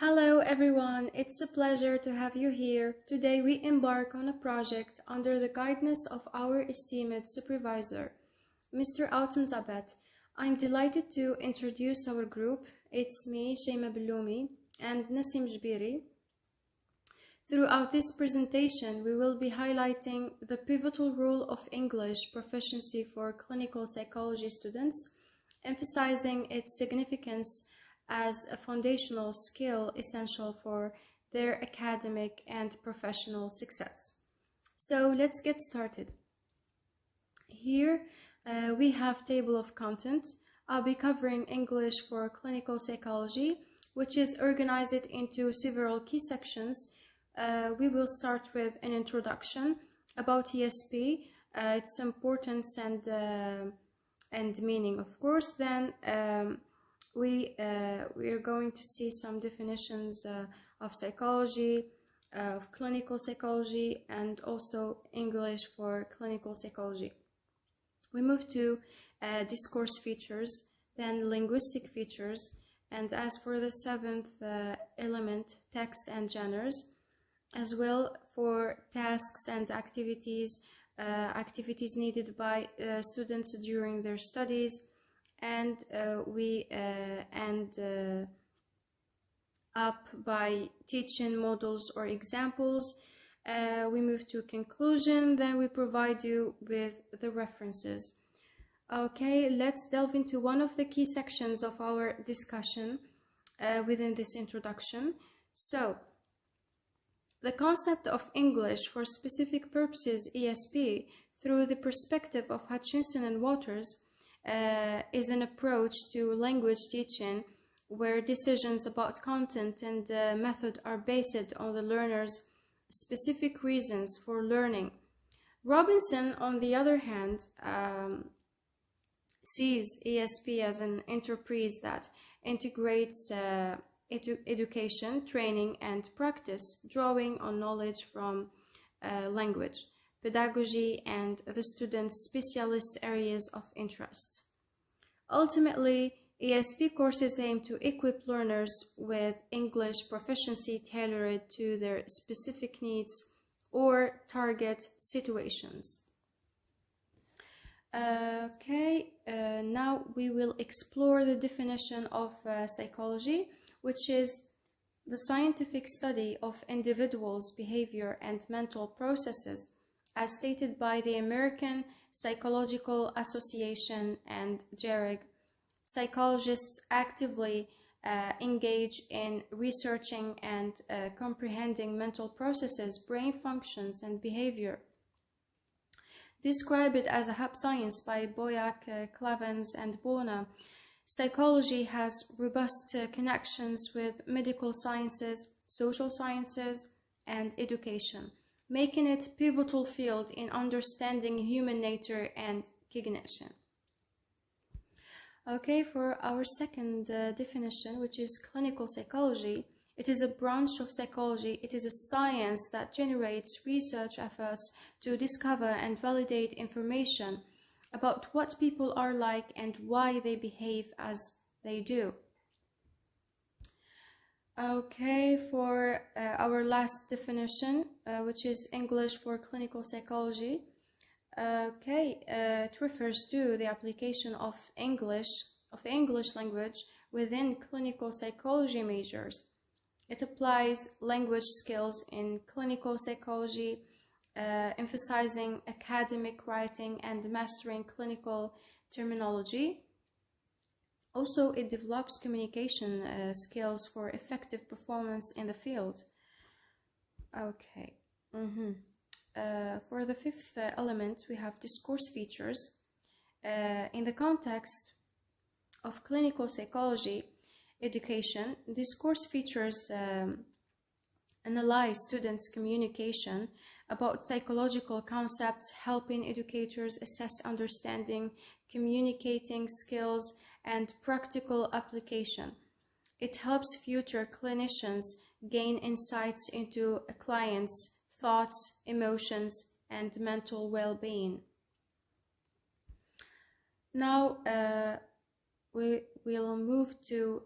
Hello everyone, it's a pleasure to have you here. Today we embark on a project under the guidance of our esteemed supervisor, Mr. Autumn Zabat. I'm delighted to introduce our group. It's me, Shema Belloumi, and Nassim Jbiri. Throughout this presentation, we will be highlighting the pivotal role of English proficiency for clinical psychology students, emphasizing its significance as a foundational skill essential for their academic and professional success. So let's get started. Here we have table of content. I'll be covering English for clinical psychology, which is organized into several key sections. We will start with an introduction about ESP, its importance and meaning, of course. Then we are going to see some definitions of psychology, of clinical psychology, and also English for clinical psychology. We move to discourse features, then linguistic features, and as for the seventh element, text and genres, as well for tasks and activities, activities needed by students during their studies, and we end up by teaching models or examples. We move to conclusion, then we provide you with the references. Okay, let's delve into one of the key sections of our discussion within this introduction. So, the concept of English for specific purposes, ESP, through the perspective of Hutchinson and Waters, is an approach to language teaching where decisions about content and method are based on the learner's specific reasons for learning. Robinson, on the other hand, sees ESP as an enterprise that integrates education, training, and practice, drawing on knowledge from language, pedagogy, and the students' specialist areas of interest. Ultimately, ESP courses aim to equip learners with English proficiency tailored to their specific needs or target situations. Now we will explore the definition of psychology, which is the scientific study of individuals' behavior and mental processes, as stated by the American Psychological Association and JERG. Psychologists actively engage in researching and comprehending mental processes, brain functions, and behavior. Describe it as a hub science by Boyack, Clavens, and Bona. Psychology has robust connections with medical sciences, social sciences, and education, making it a pivotal field in understanding human nature and cognition. Okay, for our second definition, which is clinical psychology, it is a branch of psychology. It is a science that generates research efforts to discover and validate information about what people are like and why they behave as they do. Okay, for our last definition, which is English for clinical psychology. It refers to the application of the English language within clinical psychology majors. It applies language skills in clinical psychology, emphasizing academic writing and mastering clinical terminology. Also, it develops communication skills for effective performance in the field. Okay. For the fifth element, we have discourse features. In the context of clinical psychology education, discourse features analyze students' communication about psychological concepts, helping educators assess understanding, communicating skills, and practical application. It helps future clinicians gain insights into a client's thoughts, emotions, and mental well-being. Now we will move to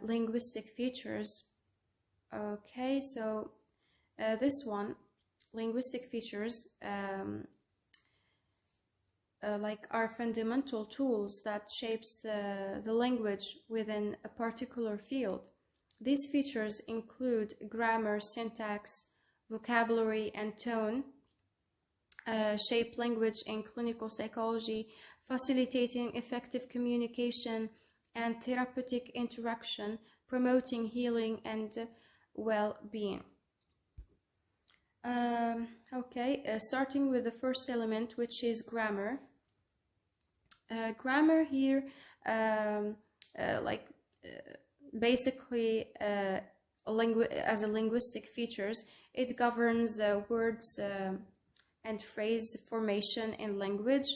linguistic features. Okay, so this one, linguistic features, like are fundamental tools that shapes the language within a particular field. These features include grammar, syntax, vocabulary, and tone, shape language in clinical psychology, facilitating effective communication and therapeutic interaction, promoting healing and well-being. Starting with the first element, which is grammar. Grammar here, basically, as a linguistic features, it governs words and phrase formation in language.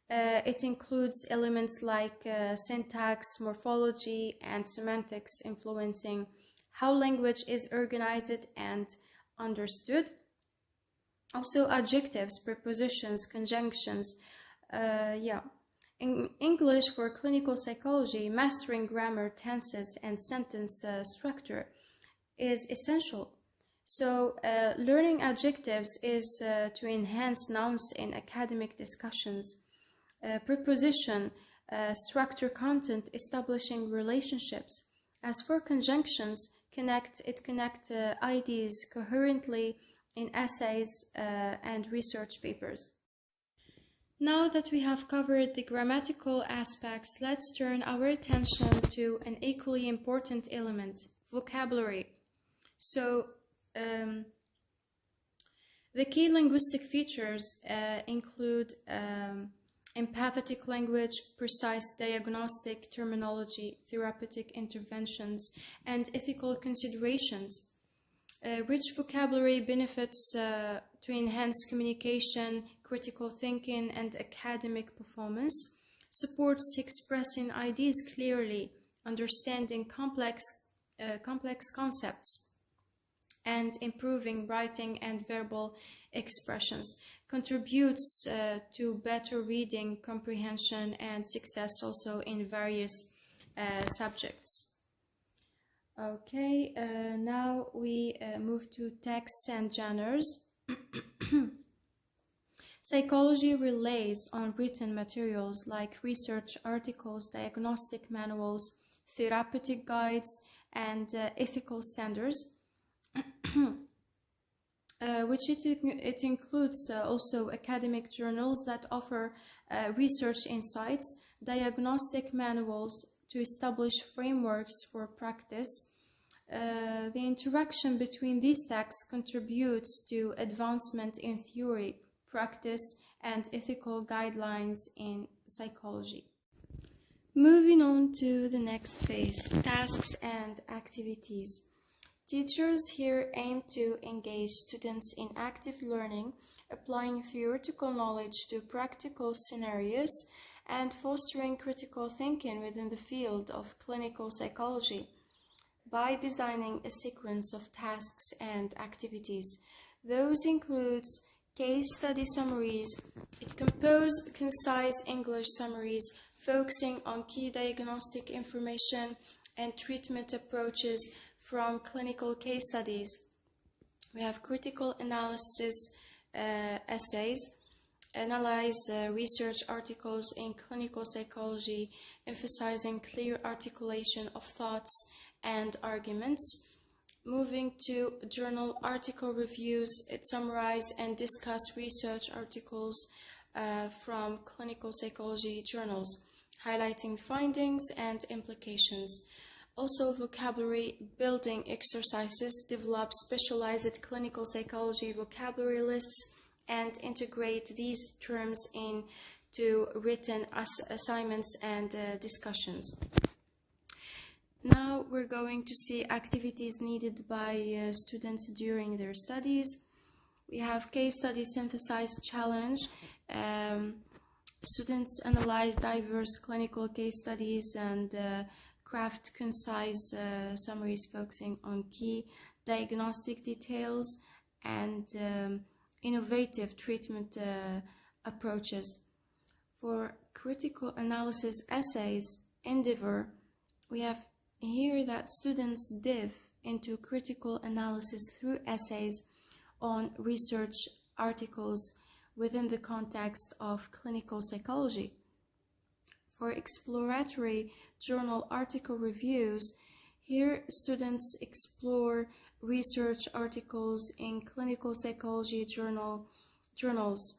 It includes elements like syntax, morphology, and semantics, influencing how language is organized and understood. Also, adjectives, prepositions, conjunctions. In English for clinical psychology, mastering grammar, tenses, and sentence structure is essential. So, learning adjectives is to enhance nouns in academic discussions. Preposition, structure content, establishing relationships. As for conjunctions, connect ideas coherently in essays and research papers. Now that we have covered the grammatical aspects, let's turn our attention to an equally important element, vocabulary. So, the key linguistic features include empathetic language, precise diagnostic terminology, therapeutic interventions, and ethical considerations. Rich vocabulary benefits to enhance communication, critical thinking, and academic performance, supports expressing ideas clearly, understanding complex concepts, and improving writing and verbal expressions, contributes to better reading comprehension and success also in various subjects. Okay, now we move to texts and genres. Psychology relies on written materials like research articles, diagnostic manuals, therapeutic guides, and ethical standards, which it includes also academic journals that offer research insights, diagnostic manuals to establish frameworks for practice. The interaction between these texts contributes to advancement in theory, practice, and ethical guidelines in psychology. Moving on to the next phase, tasks and activities. Teachers here aim to engage students in active learning, applying theoretical knowledge to practical scenarios, and fostering critical thinking within the field of clinical psychology. By designing a sequence of tasks and activities, those includes case study summaries. It composes concise English summaries focusing on key diagnostic information and treatment approaches from clinical case studies. We have critical analysis essays, analyze research articles in clinical psychology, emphasizing clear articulation of thoughts and arguments. Moving to journal article reviews, it summarizes and discuss research articles from clinical psychology journals, highlighting findings and implications. Also, vocabulary building exercises, develop specialized clinical psychology vocabulary lists and integrate these terms into written assignments and discussions. Now we're going to see activities needed by students during their studies. We have case study synthesize challenge. Students analyze diverse clinical case studies and craft concise summaries focusing on key diagnostic details and innovative treatment approaches. For critical analysis essays endeavor, we have here that students dive into critical analysis through essays on research articles within the context of clinical psychology. For exploratory journal article reviews, here students explore research articles in clinical psychology journals.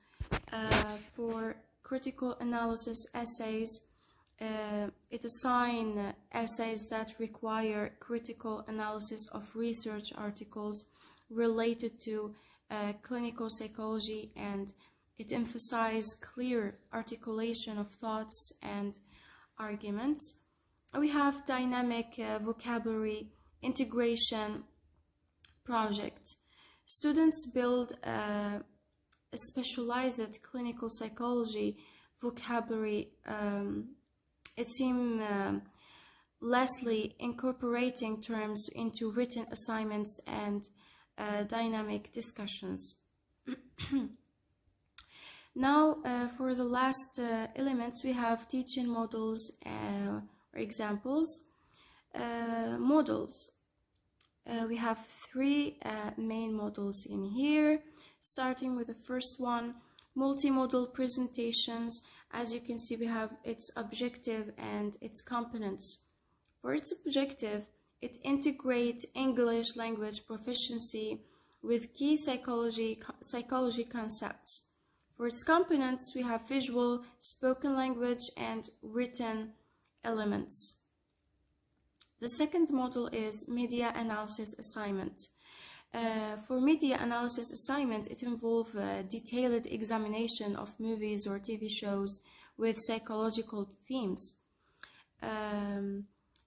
For critical analysis essays, it assigns essays that require critical analysis of research articles related to clinical psychology, and it emphasizes clear articulation of thoughts and arguments. We have dynamic vocabulary integration project. Students build a specialized clinical psychology vocabulary. It seems lastly incorporating terms into written assignments and dynamic discussions. Now, for the last elements, we have teaching models or examples. Models. We have three main models in here, starting with the first one, multimodal presentations. As you can see, we have its objective and its components. For its objective, it integrates English language proficiency with key psychology concepts. For its components, we have visual, spoken language, and written elements. The second model is media analysis assignment. For media analysis assignment, it involves a detailed examination of movies or TV shows with psychological themes.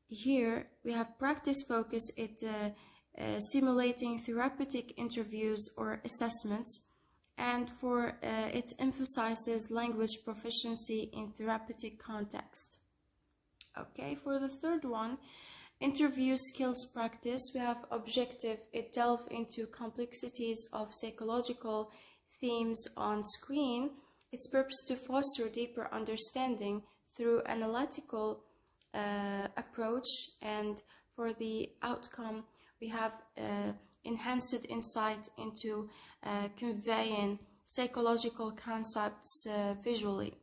Here we have practice focus, simulating therapeutic interviews or assessments, and for it emphasizes language proficiency in therapeutic context. Okay, for the third one, interview skills practice, we have objective. It delves into complexities of psychological themes on screen. Its purpose to foster deeper understanding through analytical approach, and for the outcome, we have enhanced insight into conveying psychological concepts visually.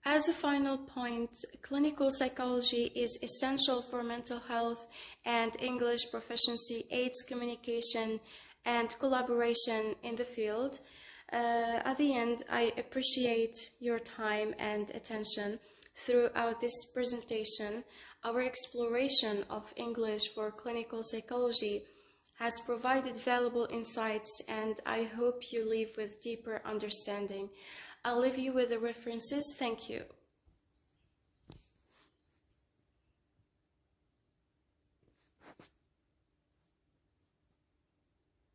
As a final point, clinical psychology is essential for mental health, and English proficiency aids communication and collaboration in the field. At the end, I appreciate your time and attention throughout this presentation. Our exploration of English for clinical psychology has provided valuable insights, and I hope you leave with deeper understanding. I'll leave you with the references. Thank you.